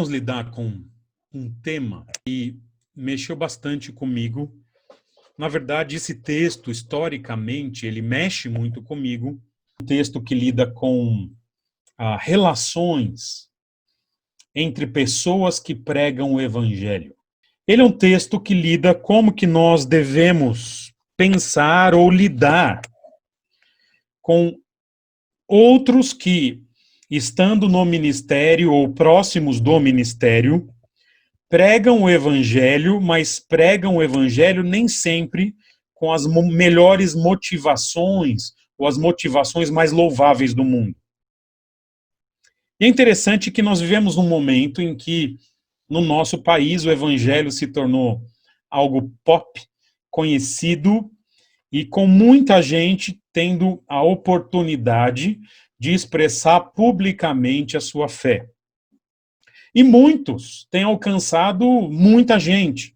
vamos lidar com um tema que mexeu bastante comigo. Na verdade, esse texto, historicamente, ele mexe muito comigo. Um texto que lida com relações entre pessoas que pregam o evangelho. Ele é um texto que lida como que nós devemos pensar ou lidar com outros que, estando no ministério ou próximos do ministério, pregam o evangelho, mas pregam o evangelho nem sempre com as melhores motivações ou as motivações mais louváveis do mundo. E é interessante que nós vivemos num momento em que, no nosso país, o evangelho se tornou algo pop, conhecido, e com muita gente tendo a oportunidade de expressar publicamente a sua fé. E muitos têm alcançado muita gente.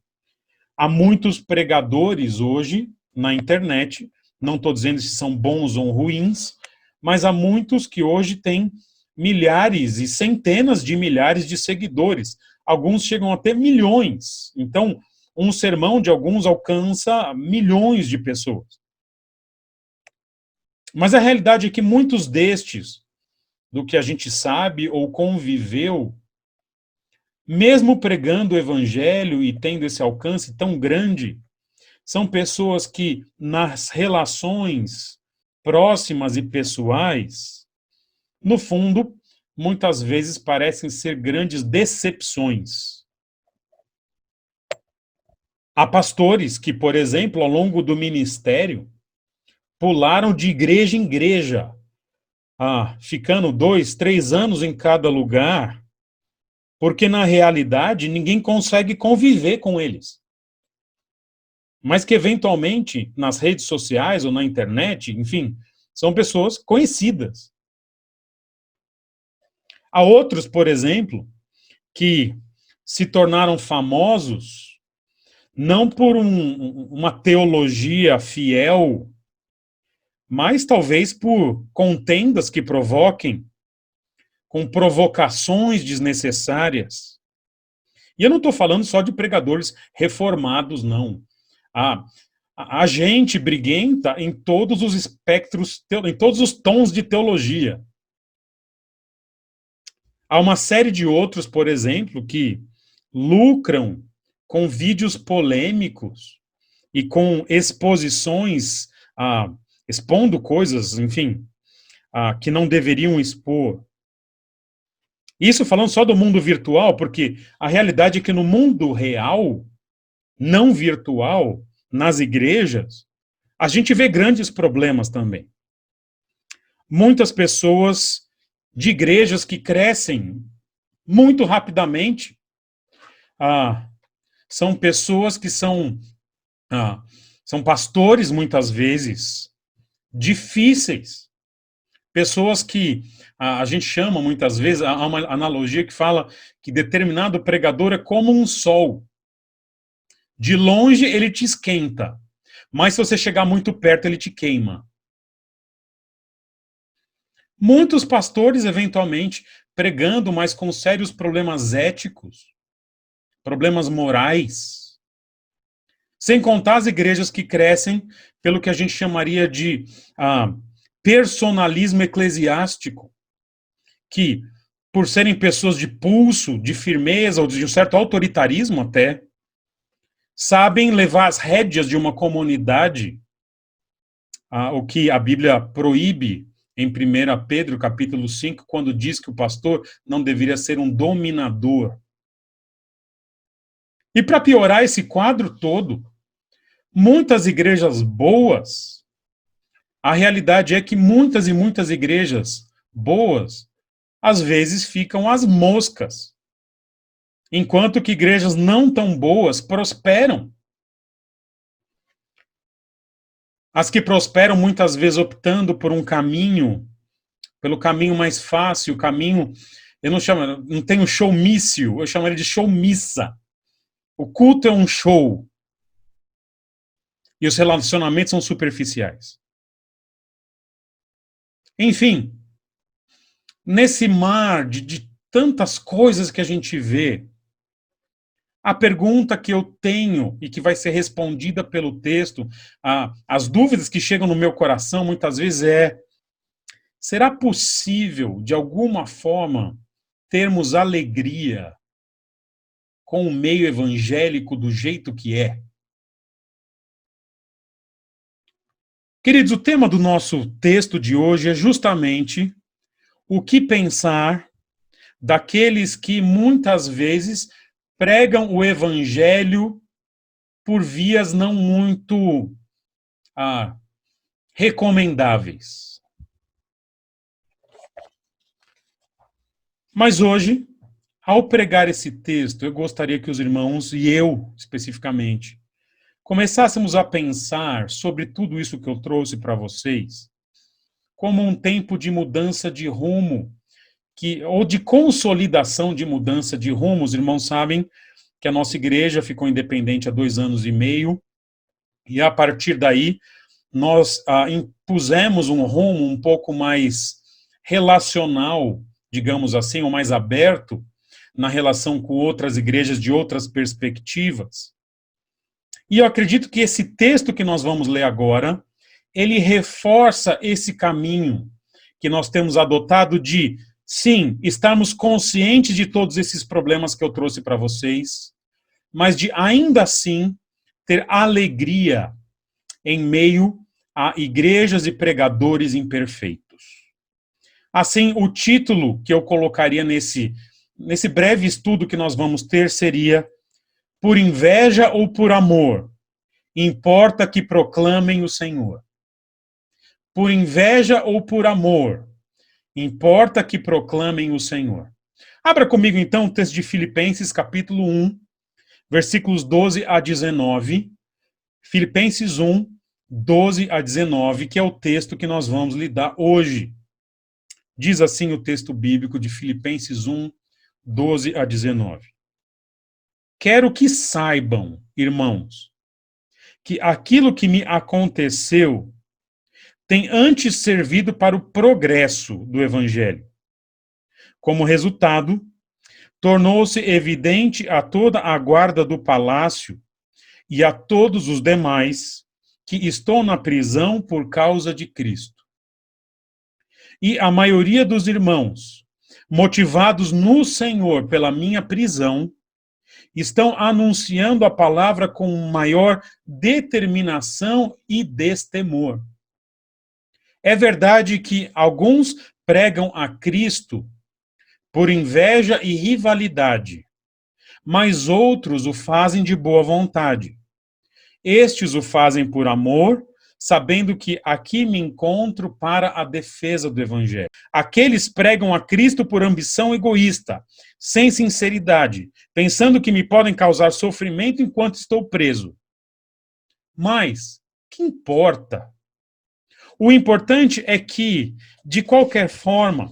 Há muitos pregadores hoje na internet, não estou dizendo se são bons ou ruins, mas há muitos que hoje têm milhares e centenas de milhares de seguidores. Alguns chegam até milhões. Então, um sermão de alguns alcança milhões de pessoas. Mas a realidade é que muitos destes, do que a gente sabe ou conviveu, mesmo pregando o evangelho e tendo esse alcance tão grande, são pessoas que, nas relações próximas e pessoais, no fundo, muitas vezes parecem ser grandes decepções. Há pastores que, por exemplo, ao longo do ministério, pularam de igreja em igreja, ficando 2, 3 anos em cada lugar, porque na realidade ninguém consegue conviver com eles. Mas que eventualmente nas redes sociais ou na internet, enfim, são pessoas conhecidas. Há outros, por exemplo, que se tornaram famosos não por uma teologia fiel, mas talvez por contendas que provoquem, com provocações desnecessárias. E eu não estou falando só de pregadores reformados, não. A gente briguenta em todos os espectros, em todos os tons de teologia. Há uma série de outros, por exemplo, que lucram com vídeos polêmicos e com exposições, expondo coisas, enfim, que não deveriam expor. Isso falando só do mundo virtual, porque a realidade é que no mundo real, não virtual, nas igrejas, a gente vê grandes problemas também. Muitas pessoas de igrejas que crescem muito rapidamente, são pessoas que são pastores, muitas vezes, difíceis. Pessoas que a gente chama, muitas vezes, há uma analogia que fala que determinado pregador é como um sol. De longe ele te esquenta, mas se você chegar muito perto ele te queima. Muitos pastores, eventualmente, pregando, mas com sérios problemas éticos, problemas morais. Sem contar as igrejas que crescem pelo que a gente chamaria de personalismo eclesiástico, que, por serem pessoas de pulso, de firmeza, ou de um certo autoritarismo até, sabem levar as rédeas de uma comunidade, o que a Bíblia proíbe em 1 Pedro, capítulo 5, quando diz que o pastor não deveria ser um dominador. E para piorar esse quadro todo, muitas igrejas boas, a realidade é que muitas e muitas igrejas boas, às vezes ficam às moscas, enquanto que igrejas não tão boas prosperam. As que prosperam muitas vezes optando por um caminho, pelo caminho mais fácil, o caminho, eu não tenho showmício, eu chamaria de showmissa. O culto é um show. E os relacionamentos são superficiais. Enfim, nesse mar de tantas coisas que a gente vê, a pergunta que eu tenho e que vai ser respondida pelo texto, as dúvidas que chegam no meu coração muitas vezes será possível, de alguma forma, termos alegria com o meio evangélico do jeito que é? Queridos, o tema do nosso texto de hoje é justamente o que pensar daqueles que muitas vezes pregam o evangelho por vias não muito recomendáveis. Mas hoje, ao pregar esse texto, eu gostaria que os irmãos, e eu especificamente, começássemos a pensar sobre tudo isso que eu trouxe para vocês, como um tempo de mudança de rumo, ou de consolidação de mudança de rumo. Os irmãos sabem que a nossa igreja ficou independente há 2 anos e meio, e a partir daí nós impusemos um rumo um pouco mais relacional, digamos assim, ou mais aberto, na relação com outras igrejas de outras perspectivas. E eu acredito que esse texto que nós vamos ler agora, ele reforça esse caminho que nós temos adotado de, sim, estarmos conscientes de todos esses problemas que eu trouxe para vocês, mas de ainda assim ter alegria em meio a igrejas e pregadores imperfeitos. Assim, o título que eu colocaria nesse breve estudo que nós vamos ter seria: por inveja ou por amor, importa que proclamem o Senhor. Por inveja ou por amor, importa que proclamem o Senhor. Abra comigo então o texto de Filipenses, capítulo 1, versículos 12 a 19. Filipenses 1, 12 a 19, que é o texto que nós vamos lidar hoje. Diz assim o texto bíblico de Filipenses 1, 12 a 19. Quero que saibam, irmãos, que aquilo que me aconteceu tem antes servido para o progresso do Evangelho. Como resultado, tornou-se evidente a toda a guarda do palácio e a todos os demais que estou na prisão por causa de Cristo. E a maioria dos irmãos, motivados no Senhor pela minha prisão, estão anunciando a palavra com maior determinação e destemor. É verdade que alguns pregam a Cristo por inveja e rivalidade, mas outros o fazem de boa vontade. Estes o fazem por amor, sabendo que aqui me encontro para a defesa do Evangelho. Aqueles pregam a Cristo por ambição egoísta, sem sinceridade, pensando que me podem causar sofrimento enquanto estou preso. Mas, que importa? O importante é que, de qualquer forma,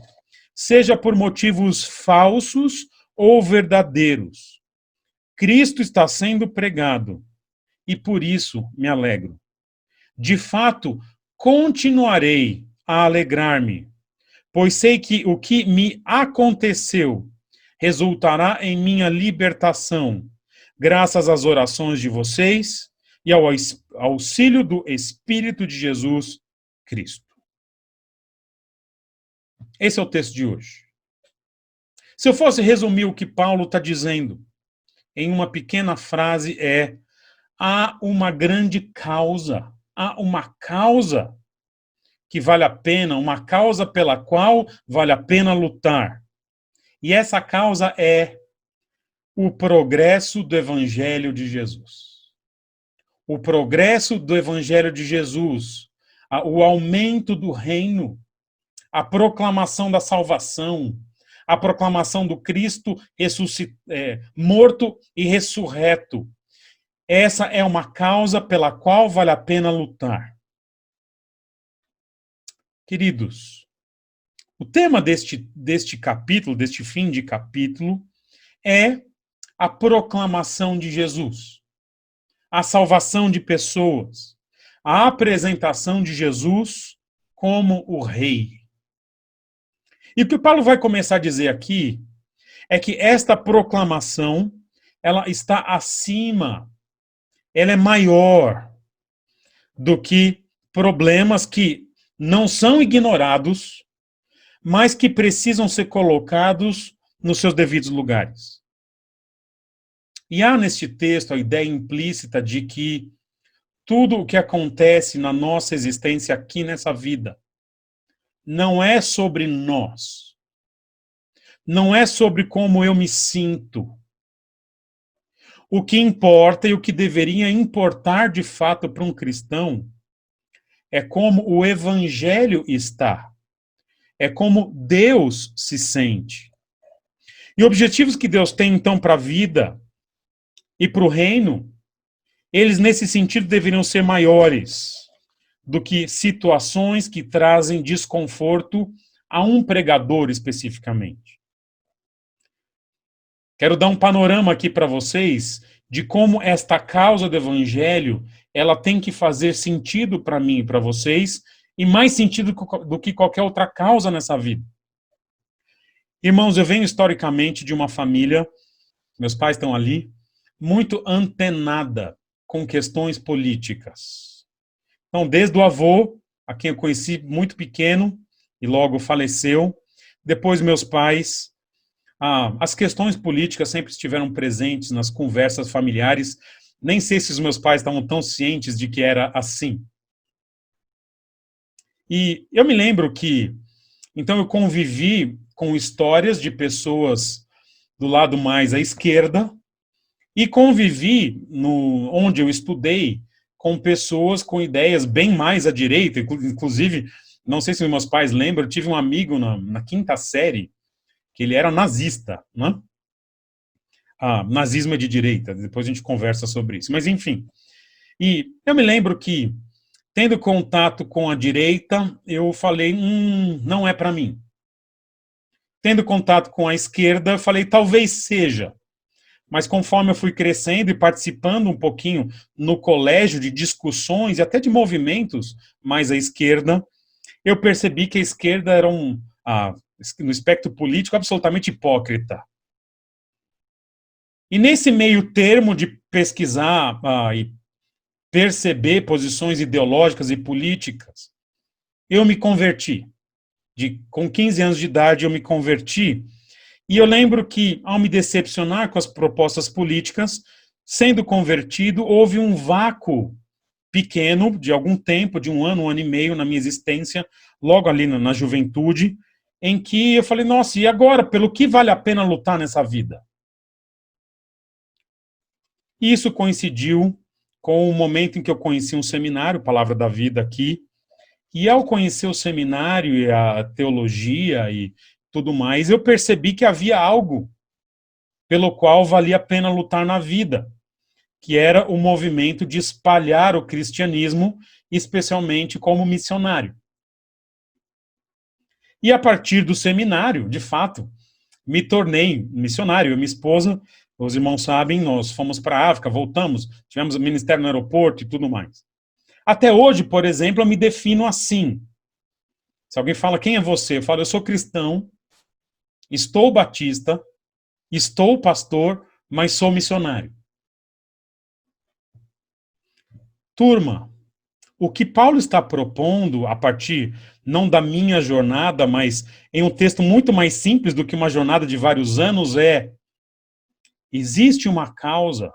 seja por motivos falsos ou verdadeiros, Cristo está sendo pregado, e por isso me alegro. De fato, continuarei a alegrar-me, pois sei que o que me aconteceu resultará em minha libertação, graças às orações de vocês e ao auxílio do Espírito de Jesus Cristo. Esse é o texto de hoje. Se eu fosse resumir o que Paulo está dizendo em uma pequena frase, há uma grande causa, há uma causa que vale a pena, uma causa pela qual vale a pena lutar. E essa causa é o progresso do Evangelho de Jesus. O progresso do Evangelho de Jesus, o aumento do reino, a proclamação da salvação, a proclamação do Cristo morto e ressurreto. Essa é uma causa pela qual vale a pena lutar. Queridos, o tema deste capítulo, deste fim de capítulo, é a proclamação de Jesus, a salvação de pessoas, a apresentação de Jesus como o Rei. E o que Paulo vai começar a dizer aqui é que esta proclamação, ela está acima, ela é maior do que problemas que não são ignorados, mas que precisam ser colocados nos seus devidos lugares. E há neste texto a ideia implícita de que tudo o que acontece na nossa existência aqui nessa vida não é sobre nós. Não é sobre como eu me sinto. O que importa e o que deveria importar de fato para um cristão é como o evangelho está. É como Deus se sente. E objetivos que Deus tem então para a vida e para o reino, eles nesse sentido deveriam ser maiores do que situações que trazem desconforto a um pregador especificamente. Quero dar um panorama aqui para vocês de como esta causa do evangelho, ela tem que fazer sentido para mim e para vocês, e mais sentido do que qualquer outra causa nessa vida. Irmãos, eu venho historicamente de uma família, meus pais estão ali, muito antenada com questões políticas. Então, desde o avô, a quem eu conheci muito pequeno e logo faleceu, depois meus pais, as questões políticas sempre estiveram presentes nas conversas familiares. Nem sei se os meus pais estavam tão cientes de que era assim. E eu me lembro que, então eu convivi com histórias de pessoas do lado mais à esquerda e convivi, onde eu estudei, com pessoas com ideias bem mais à direita. Inclusive, não sei se meus pais lembram, eu tive um amigo na quinta série, que ele era nazista, né? Nazismo é de direita, depois a gente conversa sobre isso. Mas, enfim. E eu me lembro que, tendo contato com a direita, eu falei, não é para mim. Tendo contato com a esquerda, eu falei, talvez seja. Mas conforme eu fui crescendo e participando um pouquinho no colégio de discussões e até de movimentos mais à esquerda, eu percebi que a esquerda era no espectro político, absolutamente hipócrita. E nesse meio termo de pesquisar e perceber posições ideológicas e políticas, eu me converti. Com 15 anos de idade, eu me converti. E eu lembro que, ao me decepcionar com as propostas políticas, sendo convertido, houve um vácuo pequeno, de algum tempo, de um ano e meio na minha existência, logo ali na juventude, em que eu falei, nossa, e agora? Pelo que vale a pena lutar nessa vida? Isso coincidiu com o momento em que eu conheci um seminário, Palavra da Vida aqui, e ao conhecer o seminário e a teologia e tudo mais, eu percebi que havia algo pelo qual valia a pena lutar na vida, que era o movimento de espalhar o cristianismo, especialmente como missionário. E a partir do seminário, de fato, me tornei missionário. Eu e minha esposa, os irmãos sabem, nós fomos para a África, voltamos, tivemos ministério no aeroporto e tudo mais. Até hoje, por exemplo, eu me defino assim. Se alguém fala, quem é você? Eu falo, eu sou cristão, estou batista, estou pastor, mas sou missionário. Turma, o que Paulo está propondo, a partir não da minha jornada, mas em um texto muito mais simples do que uma jornada de vários anos, existe uma causa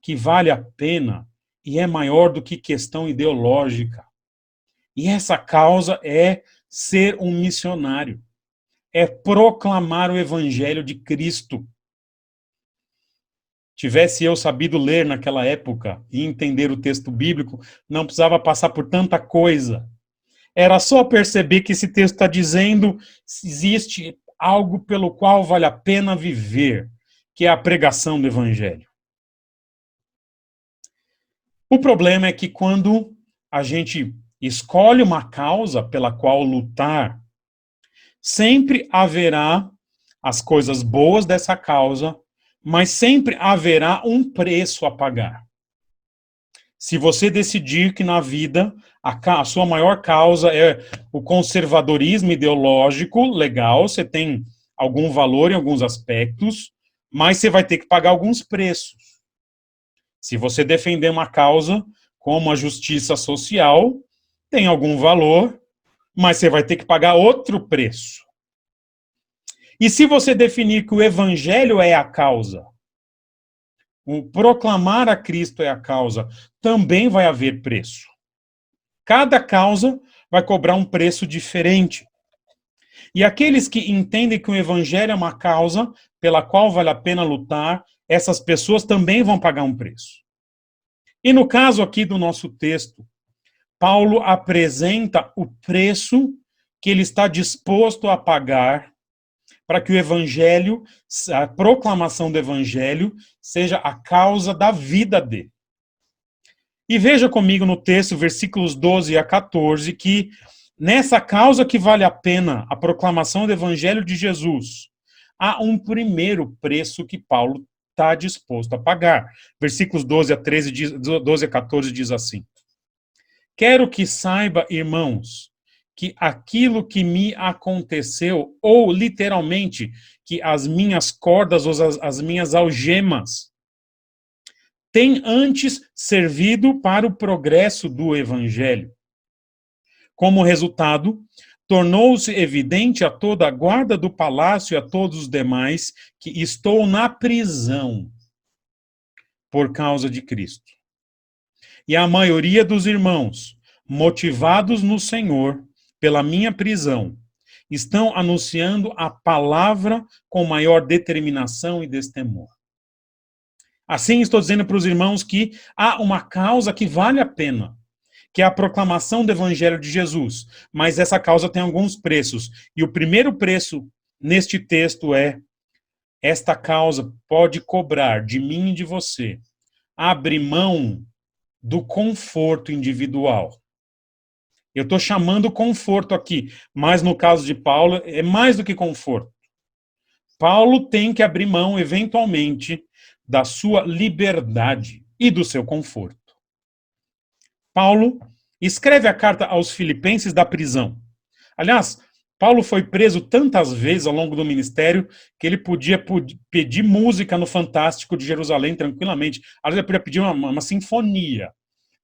que vale a pena e é maior do que questão ideológica. E essa causa é ser um missionário. É proclamar o evangelho de Cristo. Tivesse eu sabido ler naquela época e entender o texto bíblico, não precisava passar por tanta coisa. Era só perceber que esse texto está dizendo que existe algo pelo qual vale a pena viver, que é a pregação do evangelho. O problema é que quando a gente escolhe uma causa pela qual lutar, sempre haverá as coisas boas dessa causa, mas sempre haverá um preço a pagar. Se você decidir que na vida a sua maior causa é o conservadorismo ideológico, legal, você tem algum valor em alguns aspectos, mas você vai ter que pagar alguns preços. Se você defender uma causa como a justiça social, tem algum valor, mas você vai ter que pagar outro preço. E se você definir que o evangelho é a causa, o proclamar a Cristo é a causa, também vai haver preço. Cada causa vai cobrar um preço diferente. E aqueles que entendem que o evangelho é uma causa pela qual vale a pena lutar, essas pessoas também vão pagar um preço. E no caso aqui do nosso texto, Paulo apresenta o preço que ele está disposto a pagar para que o evangelho, a proclamação do evangelho, seja a causa da vida dele. E veja comigo no texto, versículos 12 a 14, que nessa causa que vale a pena a proclamação do evangelho de Jesus, há um primeiro preço que Paulo está disposto a pagar. Versículos 12 a 14 diz assim: Quero que saiba, irmãos, que aquilo que me aconteceu, ou literalmente, que as minhas cordas ou as minhas algemas, tem antes servido para o progresso do evangelho. Como resultado, tornou-se evidente a toda a guarda do palácio e a todos os demais que estou na prisão por causa de Cristo. E a maioria dos irmãos, motivados no Senhor pela minha prisão, estão anunciando a palavra com maior determinação e destemor. Assim, estou dizendo para os irmãos que há uma causa que vale a pena, que é a proclamação do evangelho de Jesus, mas essa causa tem alguns preços. E o primeiro preço neste texto é: esta causa pode cobrar de mim e de você abrir mão do conforto individual. Eu estou chamando conforto aqui, mas no caso de Paulo é mais do que conforto. Paulo tem que abrir mão, eventualmente, da sua liberdade e do seu conforto. Paulo escreve a carta aos Filipenses da prisão. Aliás, Paulo foi preso tantas vezes ao longo do ministério que ele podia pedir música no Fantástico de Jerusalém tranquilamente. Às vezes ele podia pedir uma sinfonia.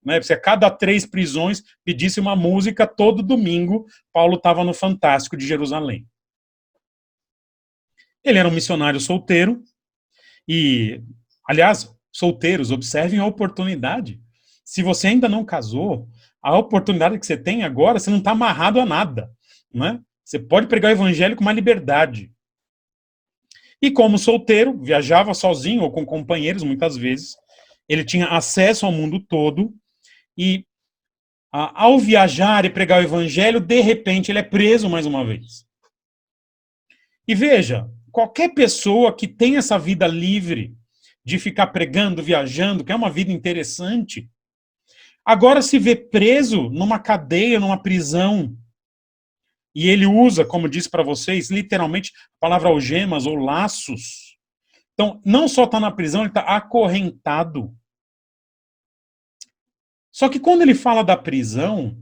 Né? Se a cada 3 prisões pedisse uma música, todo domingo Paulo estava no Fantástico de Jerusalém. Ele era um missionário solteiro e, aliás, solteiros, observem a oportunidade. Se você ainda não casou, a oportunidade que você tem agora, você não está amarrado a nada. Né? Você pode pregar o evangelho com uma liberdade. E como solteiro, viajava sozinho ou com companheiros muitas vezes, ele tinha acesso ao mundo todo e ao viajar e pregar o evangelho, de repente ele é preso mais uma vez. E veja, qualquer pessoa que tem essa vida livre de ficar pregando, viajando, que é uma vida interessante, agora se vê preso numa cadeia, numa prisão. E ele usa, como disse para vocês, literalmente a palavra algemas ou laços. Então, não só está na prisão, ele está acorrentado. Só que quando ele fala da prisão,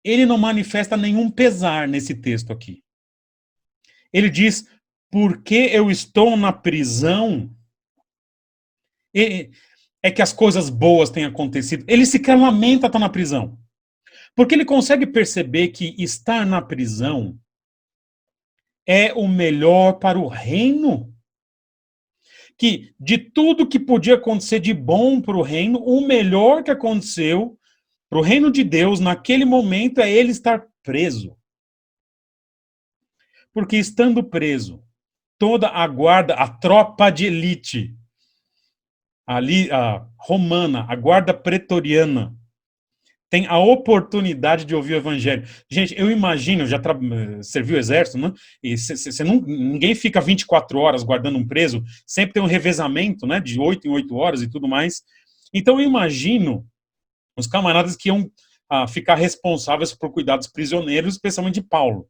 ele não manifesta nenhum pesar nesse texto aqui. Ele diz, porque eu estou na prisão, é que as coisas boas têm acontecido. Ele sequer lamenta estar na prisão. Porque ele consegue perceber que estar na prisão é o melhor para o reino. Que de tudo que podia acontecer de bom para o reino, o melhor que aconteceu para o reino de Deus naquele momento é ele estar preso. Porque estando preso, toda a guarda, a tropa de elite, ali, a romana, a guarda pretoriana, tem a oportunidade de ouvir o evangelho. Gente, eu imagino, já servi o exército, né? E ninguém fica 24 horas guardando um preso, sempre tem um revezamento, né? De 8 em 8 horas e tudo mais. Então eu imagino os camaradas que iam ficar responsáveis por cuidar dos prisioneiros, especialmente de Paulo.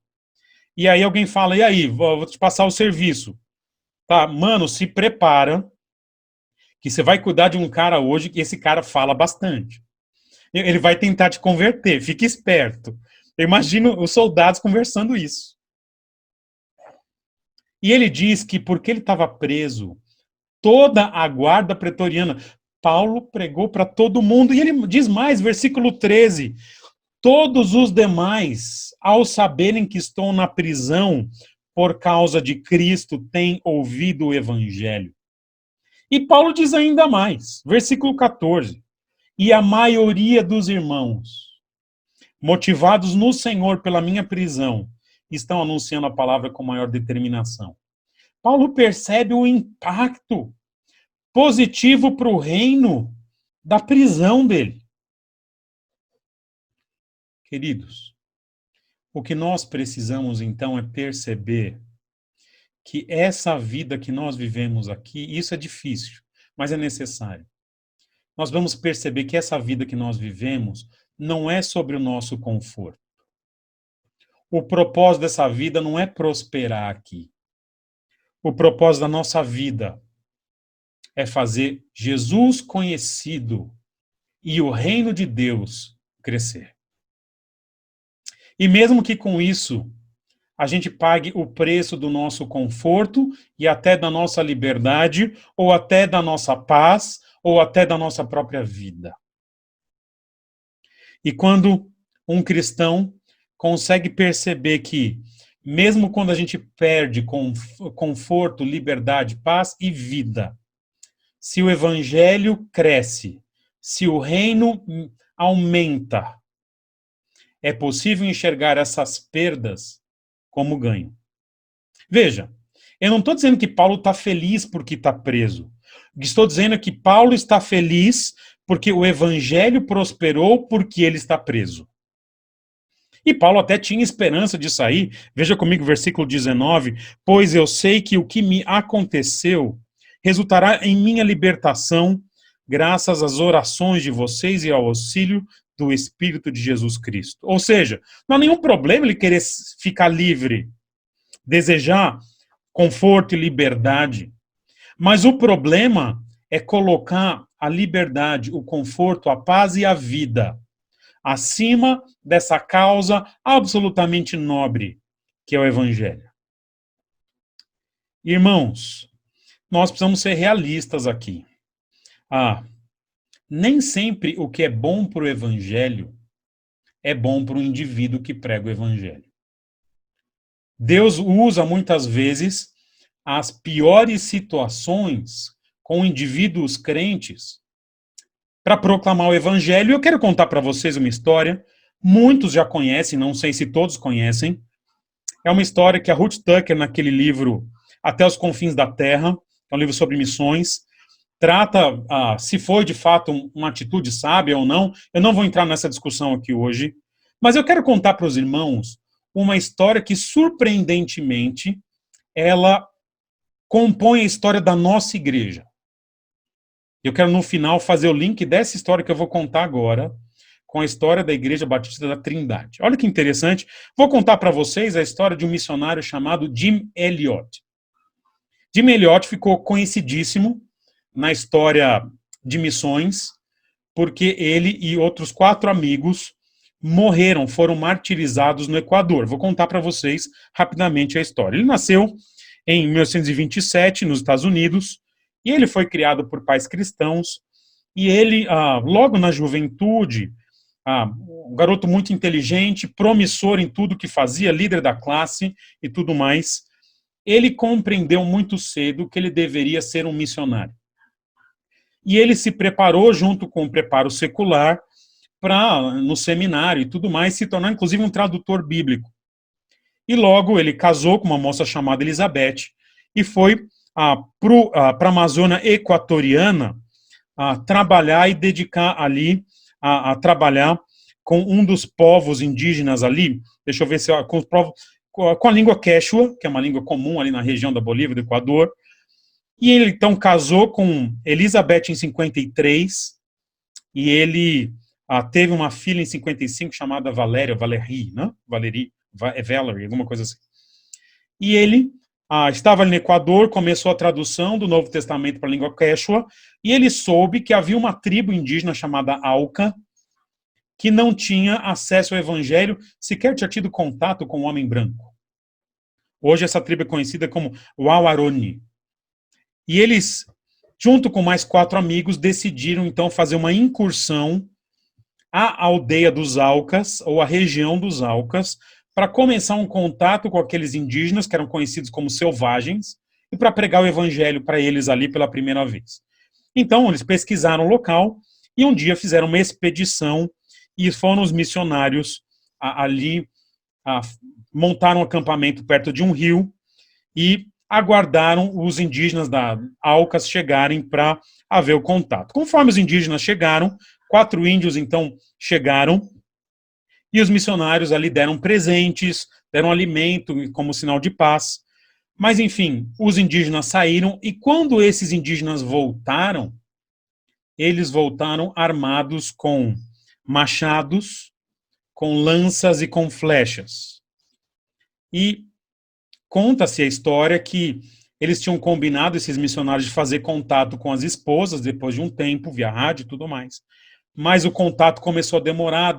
E aí alguém fala, e aí, vou te passar o serviço. Tá, mano, se prepara, que você vai cuidar de um cara hoje, que esse cara fala bastante. Ele vai tentar te converter, fique esperto. Eu imagino os soldados conversando isso. E ele diz que porque ele estava preso, toda a guarda pretoriana, Paulo pregou para todo mundo, e ele diz mais, versículo 13, todos os demais, ao saberem que estou na prisão por causa de Cristo, têm ouvido o evangelho. E Paulo diz ainda mais, versículo 14, e a maioria dos irmãos, motivados no Senhor pela minha prisão, estão anunciando a palavra com maior determinação. Paulo percebe o impacto positivo para o reino da prisão dele. Queridos, o que nós precisamos então é perceber que essa vida que nós vivemos aqui, isso é difícil, mas é necessário. Nós vamos perceber que essa vida que nós vivemos não é sobre o nosso conforto. O propósito dessa vida não é prosperar aqui. O propósito da nossa vida é fazer Jesus conhecido e o reino de Deus crescer. E mesmo que com isso a gente pague o preço do nosso conforto e até da nossa liberdade, ou até da nossa paz, ou até da nossa própria vida. E quando um cristão consegue perceber que, mesmo quando a gente perde conforto, liberdade, paz e vida, se o evangelho cresce, se o reino aumenta, é possível enxergar essas perdas como ganho. Veja, eu não estou dizendo que Paulo está feliz porque está preso. Estou dizendo que Paulo está feliz porque o evangelho prosperou porque ele está preso. E Paulo até tinha esperança de sair. Veja comigo o versículo 19. Pois eu sei que o que me aconteceu resultará em minha libertação, graças às orações de vocês e ao auxílio do Espírito de Jesus Cristo. Ou seja, não há nenhum problema ele querer ficar livre, desejar conforto e liberdade. Mas o problema é colocar a liberdade, o conforto, a paz e a vida acima dessa causa absolutamente nobre, que é o Evangelho. Irmãos, nós precisamos ser realistas aqui. Nem sempre o que é bom para o Evangelho é bom para o indivíduo que prega o Evangelho. Deus usa muitas vezes as piores situações com indivíduos crentes para proclamar o Evangelho. Eu quero contar para vocês uma história, muitos já conhecem, não sei se todos conhecem. É uma história que a Ruth Tucker, naquele livro Até os Confins da Terra, é um livro sobre missões, trata se foi de fato uma atitude sábia ou não. Eu não vou entrar nessa discussão aqui hoje, mas eu quero contar para os irmãos uma história que, surpreendentemente, ela compõe a história da nossa igreja. Eu quero, no final, fazer o link dessa história que eu vou contar agora com a história da Igreja Batista da Trindade. Olha que interessante. Vou contar para vocês a história de um missionário chamado Jim Elliot. Jim Elliot ficou conhecidíssimo na história de missões porque ele e outros 4 amigos morreram, foram martirizados no Equador. Vou contar para vocês rapidamente a história. Ele nasceu em 1927 nos Estados Unidos, e ele foi criado por pais cristãos, e ele, logo na juventude, um garoto muito inteligente, promissor em tudo que fazia, líder da classe e tudo mais, ele compreendeu muito cedo que ele deveria ser um missionário. E ele se preparou, junto com o preparo secular, para, no seminário e tudo mais, se tornar inclusive um tradutor bíblico. E logo ele casou com uma moça chamada Elizabeth e foi para a Amazônia Equatoriana trabalhar e dedicar ali, a trabalhar com um dos povos indígenas ali, deixa eu ver se com a língua quechua, que é uma língua comum ali na região da Bolívia, do Equador. E ele então casou com Elizabeth em 53, e ele teve uma filha em 55 chamada Valerie, né? Valerie, alguma coisa assim. E ele estava ali no Equador, começou a tradução do Novo Testamento para a língua quechua, e ele soube que havia uma tribo indígena chamada Auca, que não tinha acesso ao evangelho, sequer tinha tido contato com o homem branco. Hoje essa tribo é conhecida como Wawaroni. E eles, junto com mais 4 amigos, decidiram então fazer uma incursão à aldeia dos Aucas, ou à região dos Aucas, para começar um contato com aqueles indígenas que eram conhecidos como selvagens, e para pregar o evangelho para eles ali pela primeira vez. Então, eles pesquisaram o local e um dia fizeram uma expedição e foram os missionários ali, montaram um acampamento perto de um rio e aguardaram os indígenas da Aucas chegarem para haver o contato. Conforme os indígenas chegaram, 4 índios então chegaram e os missionários ali deram presentes, deram alimento como sinal de paz. Mas, enfim, os indígenas saíram e quando esses indígenas voltaram, eles voltaram armados com machados, com lanças e com flechas. E conta-se a história que eles tinham combinado, esses missionários, de fazer contato com as esposas depois de um tempo, via rádio e tudo mais. Mas o contato começou a demorar.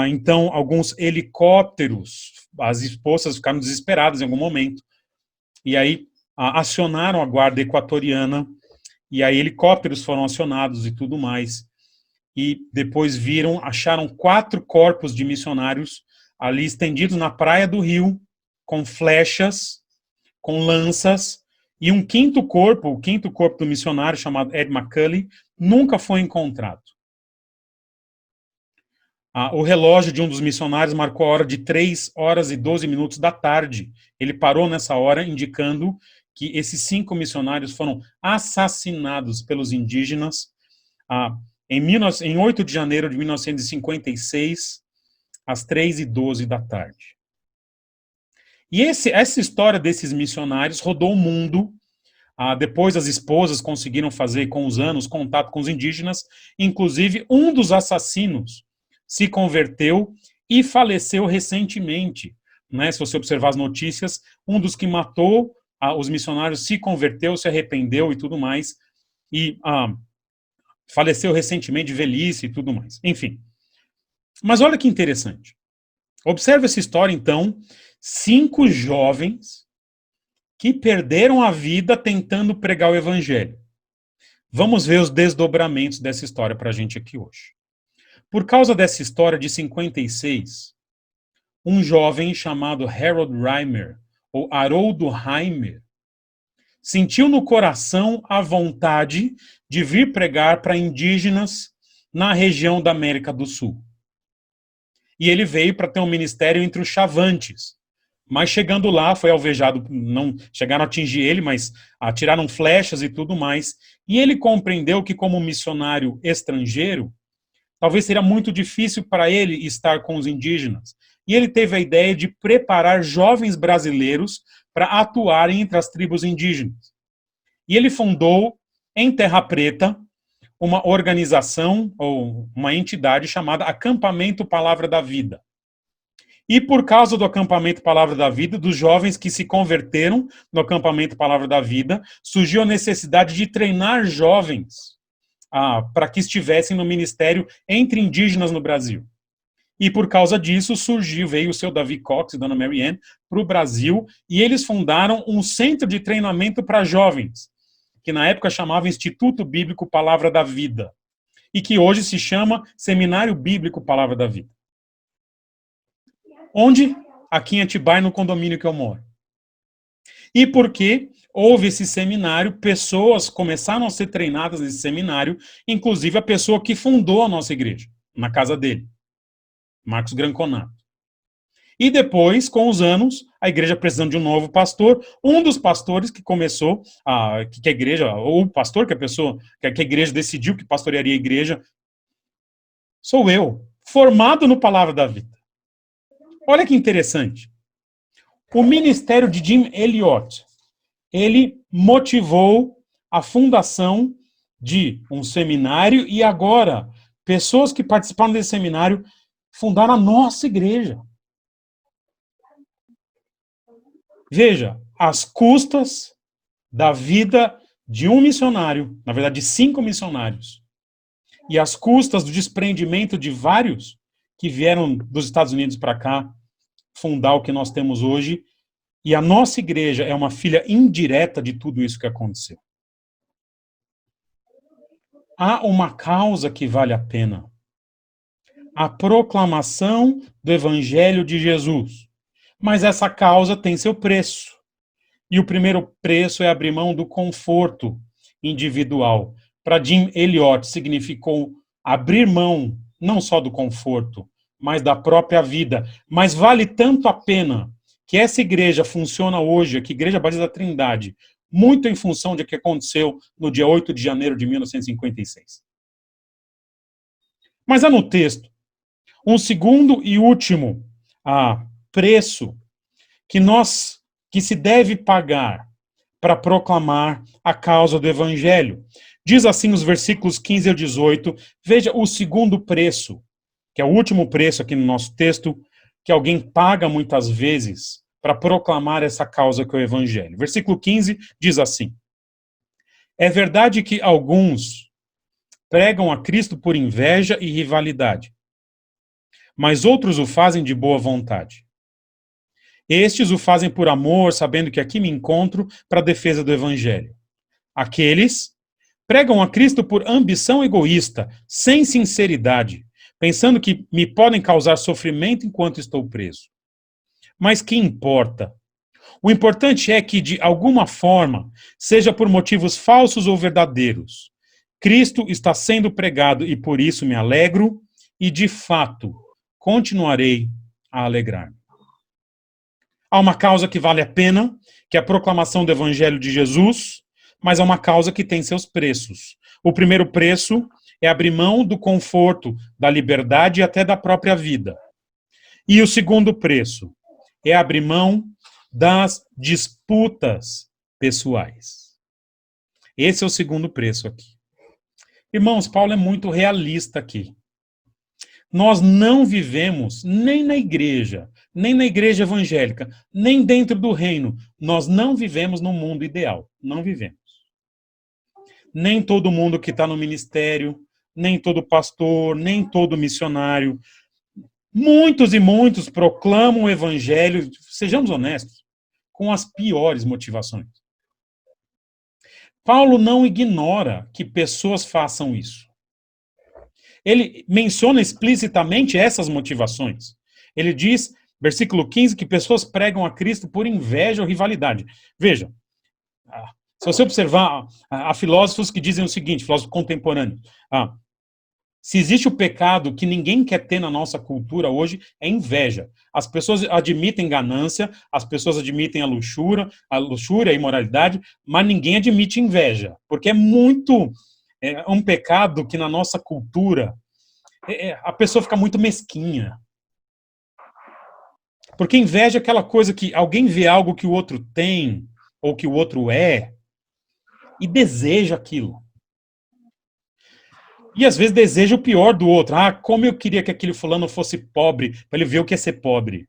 Então, alguns helicópteros, as esposas ficaram desesperadas em algum momento. E aí acionaram a guarda equatoriana, e aí helicópteros foram acionados e tudo mais. E depois acharam 4 corpos de missionários ali estendidos na praia do rio, com flechas, com lanças, e o quinto corpo do missionário, chamado Ed McCully, nunca foi encontrado. O relógio de um dos missionários marcou a hora de 3h12 da tarde. Ele parou nessa hora, indicando que esses 5 missionários foram assassinados pelos indígenas em 8 de janeiro de 1956, às 3h12 da tarde. E essa história desses missionários rodou o mundo. Depois as esposas conseguiram fazer, com os anos, contato com os indígenas. Inclusive, um dos assassinos se converteu e faleceu recentemente. Né? Se você observar as notícias, um dos que matou os missionários se converteu, se arrependeu e tudo mais. E faleceu recentemente de velhice e tudo mais. Enfim. Mas olha que interessante. Observe essa história, então. 5 jovens que perderam a vida tentando pregar o evangelho. Vamos ver os desdobramentos dessa história para a gente aqui hoje. Por causa dessa história de 56, um jovem chamado Harold Reimer, ou Haroldo Reimer, sentiu no coração a vontade de vir pregar para indígenas na região da América do Sul. E ele veio para ter um ministério entre os Chavantes. Mas chegando lá, foi alvejado, não chegaram a atingir ele, mas atiraram flechas e tudo mais. E ele compreendeu que, como missionário estrangeiro, talvez seria muito difícil para ele estar com os indígenas. E ele teve a ideia de preparar jovens brasileiros para atuarem entre as tribos indígenas. E ele fundou, em Terra Preta, uma organização, ou uma entidade chamada Acampamento Palavra da Vida. E por causa do Acampamento Palavra da Vida, dos jovens que se converteram no Acampamento Palavra da Vida, surgiu a necessidade de treinar jovens para que estivessem no ministério entre indígenas no Brasil. E por causa disso veio o seu Davi Cox e Dona Mary Ann para o Brasil, e eles fundaram um centro de treinamento para jovens, que na época chamava Instituto Bíblico Palavra da Vida, e que hoje se chama Seminário Bíblico Palavra da Vida. Onde? Aqui em Atibaia, no condomínio que eu moro. E porque houve esse seminário, pessoas começaram a ser treinadas nesse seminário, inclusive a pessoa que fundou a nossa igreja, na casa dele, Marcos Granconato. E depois, com os anos, a igreja precisando de um novo pastor, um dos pastores que começou, que a igreja, ou o pastor que a igreja decidiu que pastorearia a igreja, sou eu, formado no Palavra da Vida. Olha que interessante. O ministério de Jim Elliot, ele motivou a fundação de um seminário e agora, pessoas que participaram desse seminário fundaram a nossa igreja. Veja, às custas da vida de um missionário, na verdade de 5 missionários, e às custas do desprendimento de vários que vieram dos Estados Unidos para cá, fundar o que nós temos hoje, e a nossa igreja é uma filha indireta de tudo isso que aconteceu. Há uma causa que vale a pena. A proclamação do Evangelho de Jesus. Mas essa causa tem seu preço. E o primeiro preço é abrir mão do conforto individual. Para Jim Elliot, significou abrir mão não só do conforto, mas da própria vida. Mas vale tanto a pena que essa igreja funciona hoje, aqui, Igreja Batista da Trindade, muito em função de que aconteceu no dia 8 de janeiro de 1956. Mas há no texto um segundo e último preço que se deve pagar para proclamar a causa do Evangelho. Diz assim os versículos 15 ao 18, veja o segundo preço, que é o último preço aqui no nosso texto, que alguém paga muitas vezes para proclamar essa causa que é o Evangelho. Versículo 15 diz assim: é verdade que alguns pregam a Cristo por inveja e rivalidade, mas outros o fazem de boa vontade. Estes o fazem por amor, sabendo que aqui me encontro para a defesa do Evangelho. Aqueles pregam a Cristo por ambição egoísta, sem sinceridade, pensando que me podem causar sofrimento enquanto estou preso. Mas que importa? O importante é que, de alguma forma, seja por motivos falsos ou verdadeiros, Cristo está sendo pregado e por isso me alegro e, de fato, continuarei a alegrar-me. Há uma causa que vale a pena, que é a proclamação do Evangelho de Jesus, mas há uma causa que tem seus preços. O primeiro preço é abrir mão do conforto, da liberdade e até da própria vida. E o segundo preço é abrir mão das disputas pessoais. Esse é o segundo preço aqui. Irmãos, Paulo é muito realista aqui. Nós não vivemos nem na igreja evangélica, nem dentro do reino. Nós não vivemos no mundo ideal. Não vivemos. Nem todo mundo que está no ministério, nem todo pastor, nem todo missionário. Muitos e muitos proclamam o evangelho, sejamos honestos, com as piores motivações. Paulo não ignora que pessoas façam isso. Ele menciona explicitamente essas motivações. Ele diz, versículo 15, que pessoas pregam a Cristo por inveja ou rivalidade. Veja, se você observar, há filósofos que dizem o seguinte, filósofos contemporâneos, se existe o pecado que ninguém quer ter na nossa cultura hoje, é inveja. As pessoas admitem ganância, as pessoas admitem a luxúria, a imoralidade, mas ninguém admite inveja, porque é um pecado que na nossa cultura a pessoa fica muito mesquinha. Porque inveja é aquela coisa que alguém vê algo que o outro tem, ou que o outro é, e deseja aquilo. E às vezes deseja o pior do outro. Como eu queria que aquele fulano fosse pobre, para ele ver o que é ser pobre.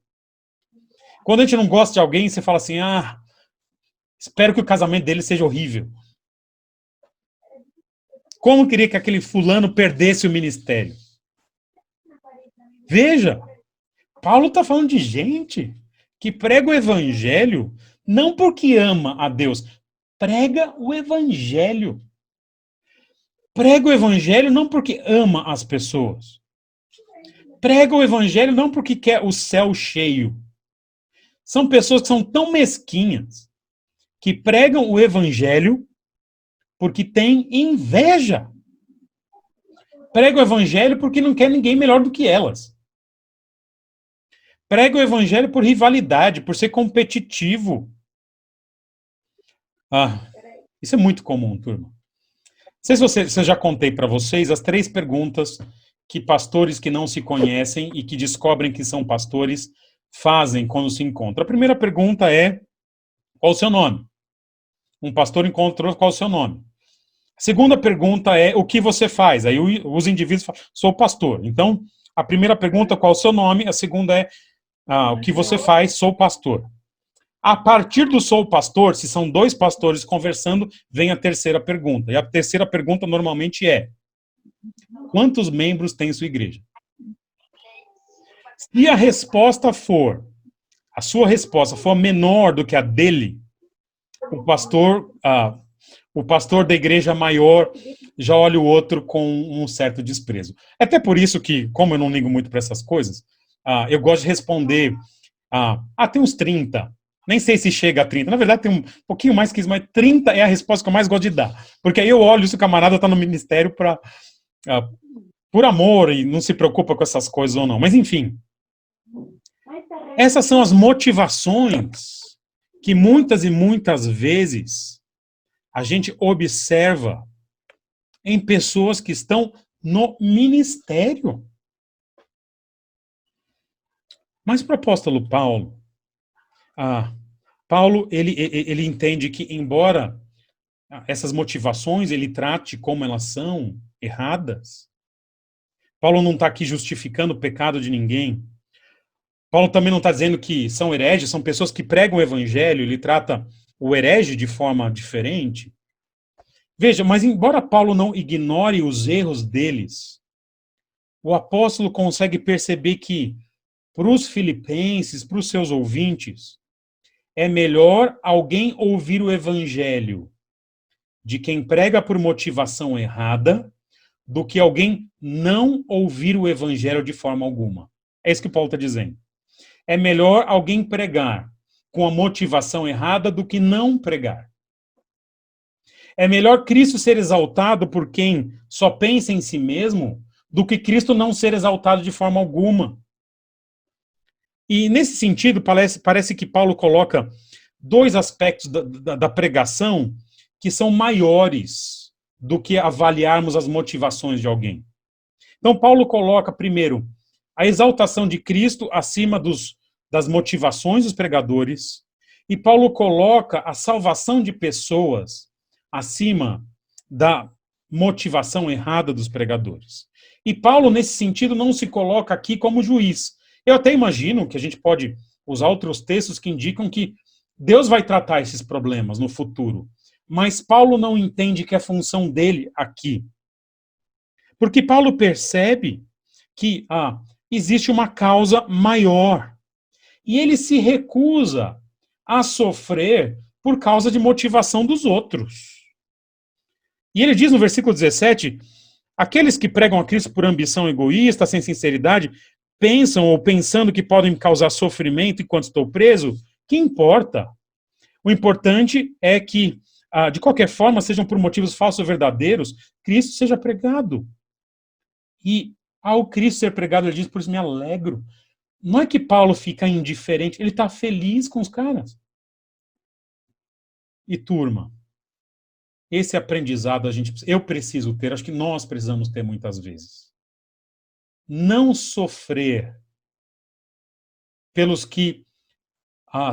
Quando a gente não gosta de alguém, você fala assim, espero que o casamento dele seja horrível. Como eu queria que aquele fulano perdesse o ministério. Veja, Paulo está falando de gente que prega o evangelho não porque ama a Deus, prega o evangelho. Prega o evangelho não porque ama as pessoas. Prega o evangelho não porque quer o céu cheio. São pessoas que são tão mesquinhas que pregam o evangelho porque têm inveja. Prega o evangelho porque não quer ninguém melhor do que elas. Prega o evangelho por rivalidade, por ser competitivo. Isso é muito comum, turma. Não sei se eu já contei para vocês as 3 perguntas que pastores que não se conhecem e que descobrem que são pastores fazem quando se encontram. A primeira pergunta é: qual o seu nome? Um pastor encontrou qual o seu nome. A segunda pergunta é: o que você faz? Aí os indivíduos falam: sou pastor. Então, a primeira pergunta, qual o seu nome? A segunda é: o que você faz? Sou pastor. A partir do sou pastor, se são 2 pastores conversando, vem a terceira pergunta. E a terceira pergunta normalmente é: quantos membros tem sua igreja? Se a resposta for a sua resposta for menor do que a dele, o pastor da igreja maior já olha o outro com um certo desprezo. É até por isso que, como eu não ligo muito para essas coisas, eu gosto de responder, tem uns 30. Nem sei se chega a 30. Na verdade, tem um pouquinho mais que isso, mas 30 é a resposta que eu mais gosto de dar. Porque aí eu olho se o camarada está no ministério por amor e não se preocupa com essas coisas ou não. Mas, enfim, essas são as motivações que muitas e muitas vezes a gente observa em pessoas que estão no ministério. Mas para o apóstolo Paulo, ele entende que, embora essas motivações ele trate como elas são erradas, Paulo não está aqui justificando o pecado de ninguém. Paulo também não está dizendo que são hereges, são pessoas que pregam o evangelho, ele trata o herege de forma diferente. Veja, mas embora Paulo não ignore os erros deles, o apóstolo consegue perceber que, para os filipenses, para os seus ouvintes, é melhor alguém ouvir o evangelho de quem prega por motivação errada do que alguém não ouvir o evangelho de forma alguma. É isso que Paulo está dizendo. É melhor alguém pregar com a motivação errada do que não pregar. É melhor Cristo ser exaltado por quem só pensa em si mesmo do que Cristo não ser exaltado de forma alguma. E nesse sentido, parece que Paulo coloca dois aspectos da pregação que são maiores do que avaliarmos as motivações de alguém. Então, Paulo coloca, primeiro, a exaltação de Cristo acima das motivações dos pregadores, e Paulo coloca a salvação de pessoas acima da motivação errada dos pregadores. E Paulo, nesse sentido, não se coloca aqui como juiz. Eu até imagino que a gente pode usar outros textos que indicam que Deus vai tratar esses problemas no futuro. Mas Paulo não entende que é função dele aqui. Porque Paulo percebe que existe uma causa maior. E ele se recusa a sofrer por causa de motivação dos outros. E ele diz no versículo 17, aqueles que pregam a Cristo por ambição egoísta, sem sinceridade, pensam ou pensando que podem causar sofrimento enquanto estou preso, que importa? O importante é que, de qualquer forma, sejam por motivos falsos ou verdadeiros, Cristo seja pregado. E ao Cristo ser pregado, ele diz, por isso me alegro. Não é que Paulo fica indiferente, ele está feliz com os caras. E turma, esse aprendizado eu preciso ter, acho que nós precisamos ter muitas vezes. Não sofrer pelos que,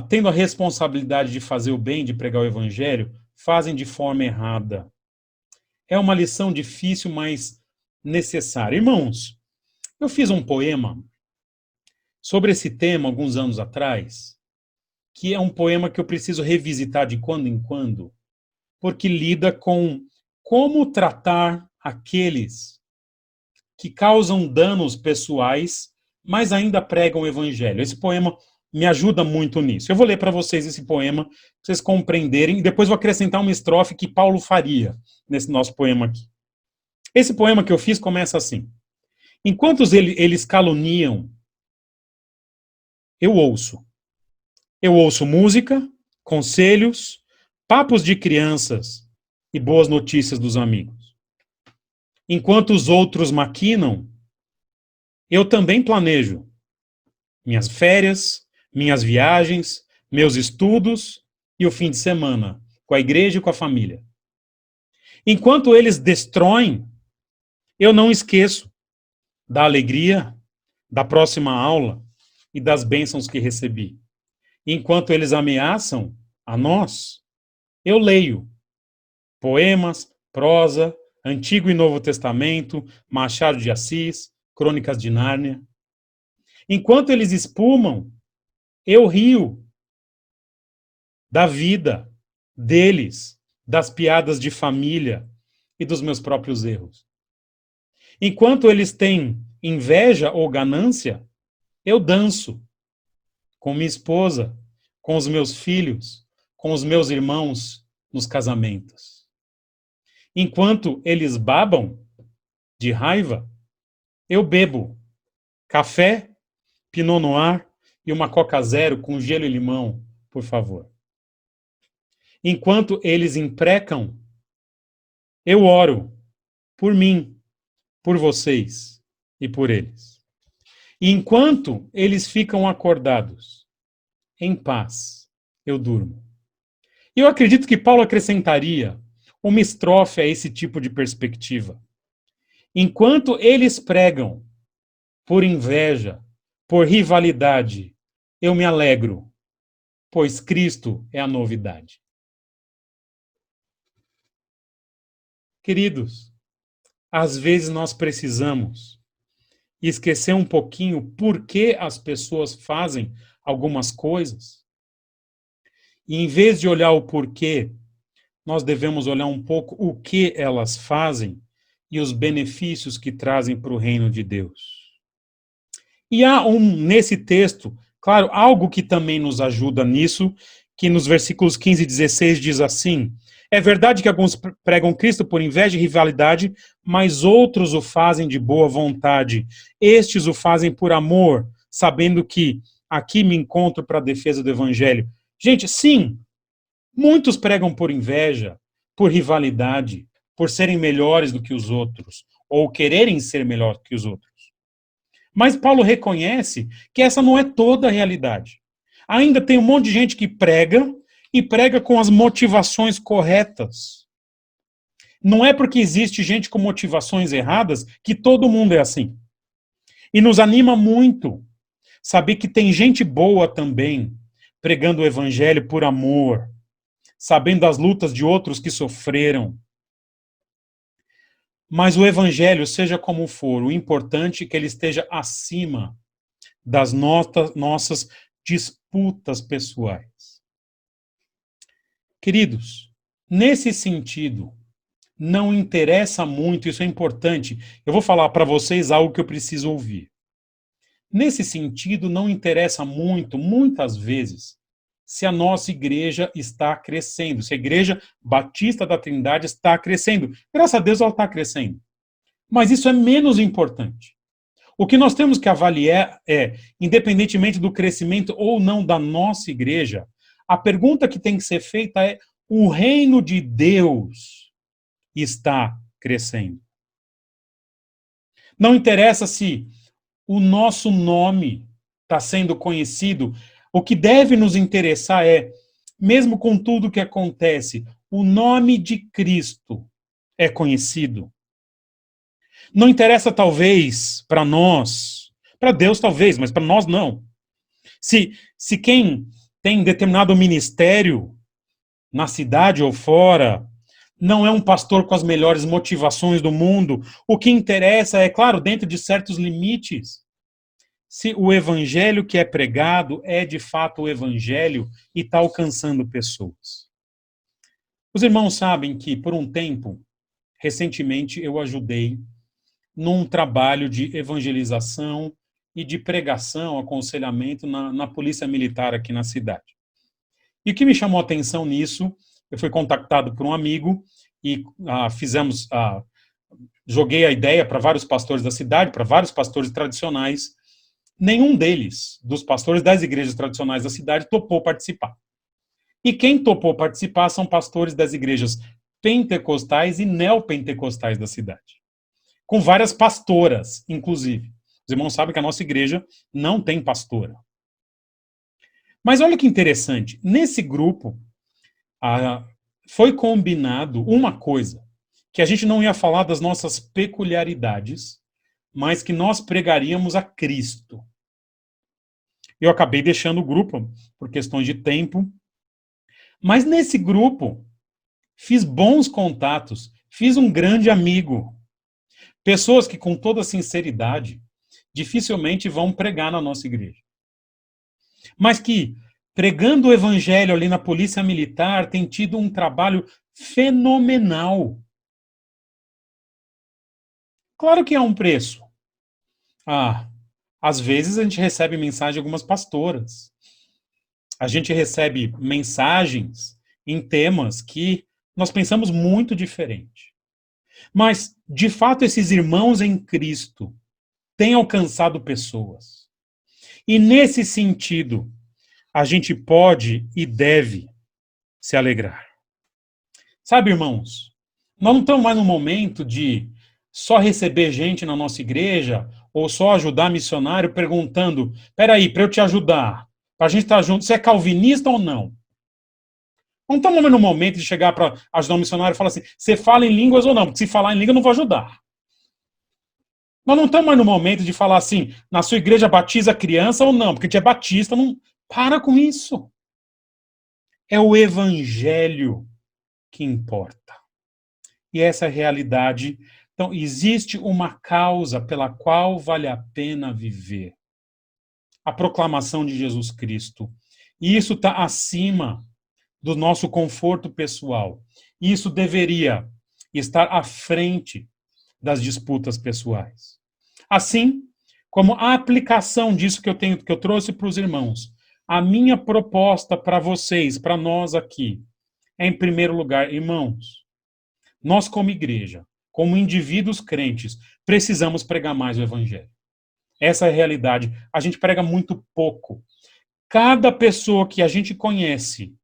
tendo a responsabilidade de fazer o bem, de pregar o evangelho, fazem de forma errada. É uma lição difícil, mas necessária. Irmãos, eu fiz um poema sobre esse tema alguns anos atrás, que é um poema que eu preciso revisitar de quando em quando, porque lida com como tratar aqueles que causam danos pessoais, mas ainda pregam o evangelho. Esse poema me ajuda muito nisso. Eu vou ler para vocês esse poema, para vocês compreenderem, e depois vou acrescentar uma estrofe que Paulo faria nesse nosso poema aqui. Esse poema que eu fiz começa assim. Enquanto eles caluniam, eu ouço. Eu ouço música, conselhos, papos de crianças e boas notícias dos amigos. Enquanto os outros maquinam, eu também planejo minhas férias, minhas viagens, meus estudos e o fim de semana, com a igreja e com a família. Enquanto eles destroem, eu não esqueço da alegria, da próxima aula e das bênçãos que recebi. Enquanto eles ameaçam a nós, eu leio poemas, prosa, Antigo e Novo Testamento, Machado de Assis, Crônicas de Nárnia. Enquanto eles espumam, eu rio da vida deles, das piadas de família e dos meus próprios erros. Enquanto eles têm inveja ou ganância, eu danço com minha esposa, com os meus filhos, com os meus irmãos nos casamentos. Enquanto eles babam de raiva, eu bebo café, Pinot Noir e uma Coca Zero com gelo e limão, por favor. Enquanto eles imprecam, eu oro por mim, por vocês e por eles. E enquanto eles ficam acordados, em paz, eu durmo. E eu acredito que Paulo acrescentaria uma estrofe a esse tipo de perspectiva. Enquanto eles pregam por inveja, por rivalidade, eu me alegro, pois Cristo é a novidade. Queridos, às vezes nós precisamos esquecer um pouquinho por que as pessoas fazem algumas coisas. E em vez de olhar o porquê, nós devemos olhar um pouco o que elas fazem e os benefícios que trazem para o reino de Deus. E há nesse texto, claro, algo que também nos ajuda nisso, que nos versículos 15 e 16 diz assim: é verdade que alguns pregam Cristo por inveja e rivalidade, mas outros o fazem de boa vontade. Estes o fazem por amor, sabendo que aqui me encontro para a defesa do evangelho. Gente, sim, muitos pregam por inveja, por rivalidade, por serem melhores do que os outros, ou quererem ser melhor que os outros. Mas Paulo reconhece que essa não é toda a realidade. Ainda tem um monte de gente que prega e prega com as motivações corretas. Não é porque existe gente com motivações erradas que todo mundo é assim. E nos anima muito saber que tem gente boa também pregando o evangelho por amor, sabendo das lutas de outros que sofreram. Mas o evangelho, seja como for, o importante é que ele esteja acima das nossas disputas pessoais. Queridos, nesse sentido, não interessa muito, isso é importante. Eu vou falar para vocês algo que eu preciso ouvir. Nesse sentido, não interessa muito, muitas vezes, se a nossa igreja está crescendo, se a Igreja Batista da Trindade está crescendo. Graças a Deus ela está crescendo. Mas isso é menos importante. O que nós temos que avaliar é, independentemente do crescimento ou não da nossa igreja, a pergunta que tem que ser feita é: o reino de Deus está crescendo? Não interessa se o nosso nome está sendo conhecido. O que deve nos interessar é, mesmo com tudo que acontece, o nome de Cristo é conhecido. Não interessa, talvez, para nós, para Deus talvez, mas para nós não. Se quem tem determinado ministério na cidade ou fora não é um pastor com as melhores motivações do mundo, o que interessa é, claro, dentro de certos limites, se o evangelho que é pregado é de fato o evangelho e está alcançando pessoas. Os irmãos sabem que, por um tempo, recentemente, eu ajudei num trabalho de evangelização e de pregação, aconselhamento na polícia militar aqui na cidade. E o que me chamou a atenção nisso, eu fui contactado por um amigo e joguei a ideia para vários pastores da cidade, para vários pastores tradicionais. Nenhum deles, dos pastores das igrejas tradicionais da cidade, topou participar. E quem topou participar são pastores das igrejas pentecostais e neopentecostais da cidade. Com várias pastoras, inclusive. Os irmãos sabem que a nossa igreja não tem pastora. Mas olha que interessante, nesse grupo foi combinado uma coisa, que a gente não ia falar das nossas peculiaridades, mas que nós pregaríamos a Cristo. Eu acabei deixando o grupo por questões de tempo, mas nesse grupo fiz bons contatos, fiz um grande amigo. Pessoas que, com toda sinceridade, dificilmente vão pregar na nossa igreja. Mas que, pregando o evangelho ali na polícia militar, tem tido um trabalho fenomenal. Claro que há um preço. Às vezes a gente recebe mensagem de algumas pastoras. A gente recebe mensagens em temas que nós pensamos muito diferente. Mas, de fato, esses irmãos em Cristo têm alcançado pessoas. E, nesse sentido, a gente pode e deve se alegrar. Sabe, irmãos, nós não estamos mais no momento de só receber gente na nossa igreja ou só ajudar missionário perguntando, peraí, para eu te ajudar, para a gente estar junto, você é calvinista ou não? Não estamos no momento de chegar para ajudar um missionário e falar assim, você fala em línguas ou não? Porque se falar em língua eu não vou ajudar. Nós não estamos mais no momento de falar assim, na sua igreja batiza criança ou não? Porque a gente é batista, não. Para com isso. É o evangelho que importa. E essa é a realidade. Então, existe uma causa pela qual vale a pena viver. A proclamação de Jesus Cristo. E isso está acima do nosso conforto pessoal. Isso deveria estar à frente das disputas pessoais. Assim como a aplicação disso que eu trouxe para os irmãos. A minha proposta para vocês, para nós aqui, é, em primeiro lugar, irmãos, nós como igreja, como indivíduos crentes, precisamos pregar mais o evangelho. Essa é a realidade. A gente prega muito pouco. Cada pessoa que a gente conhece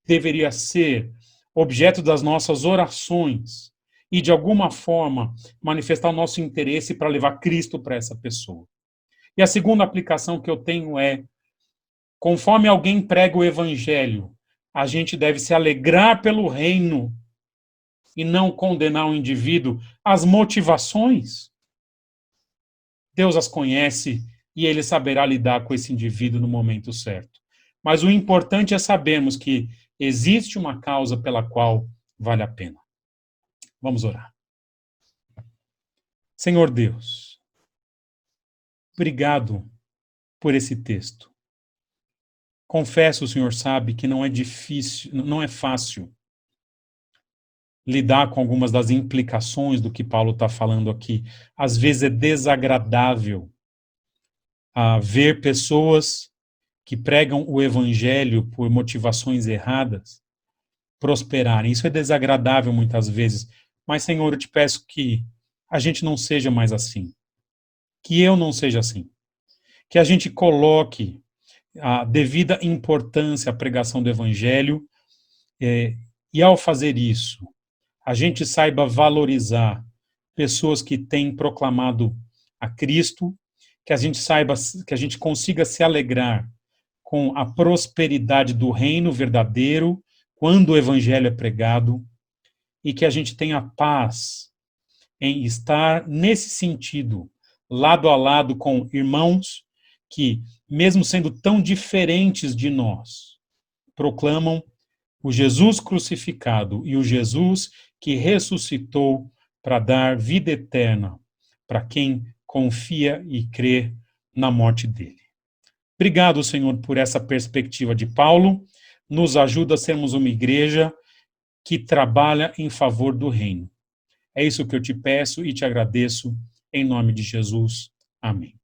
deveria ser objeto das nossas orações e, de alguma forma, manifestar o nosso interesse para levar Cristo para essa pessoa. E a segunda aplicação que eu tenho é, conforme alguém prega o evangelho, a gente deve se alegrar pelo reino e não condenar o indivíduo. As motivações, Deus as conhece e ele saberá lidar com esse indivíduo no momento certo. Mas o importante é sabermos que existe uma causa pela qual vale a pena. Vamos orar. Senhor Deus, obrigado por esse texto. Confesso, o Senhor sabe, que não é difícil, não é fácil lidar com algumas das implicações do que Paulo está falando aqui. Às vezes é desagradável ver pessoas que pregam o evangelho por motivações erradas prosperarem. Isso é desagradável muitas vezes. Mas, Senhor, eu te peço que a gente não seja mais assim. Que eu não seja assim. Que a gente coloque a devida importância à pregação do evangelho e, ao fazer isso, a gente saiba valorizar pessoas que têm proclamado a Cristo, que a gente saiba, que a gente consiga se alegrar com a prosperidade do reino verdadeiro, quando o evangelho é pregado, e que a gente tenha paz em estar nesse sentido, lado a lado com irmãos que, mesmo sendo tão diferentes de nós, proclamam o Jesus crucificado e o Jesus que ressuscitou para dar vida eterna para quem confia e crê na morte dele. Obrigado, Senhor, por essa perspectiva de Paulo. Nos ajuda a sermos uma igreja que trabalha em favor do reino. É isso que eu te peço e te agradeço, em nome de Jesus. Amém.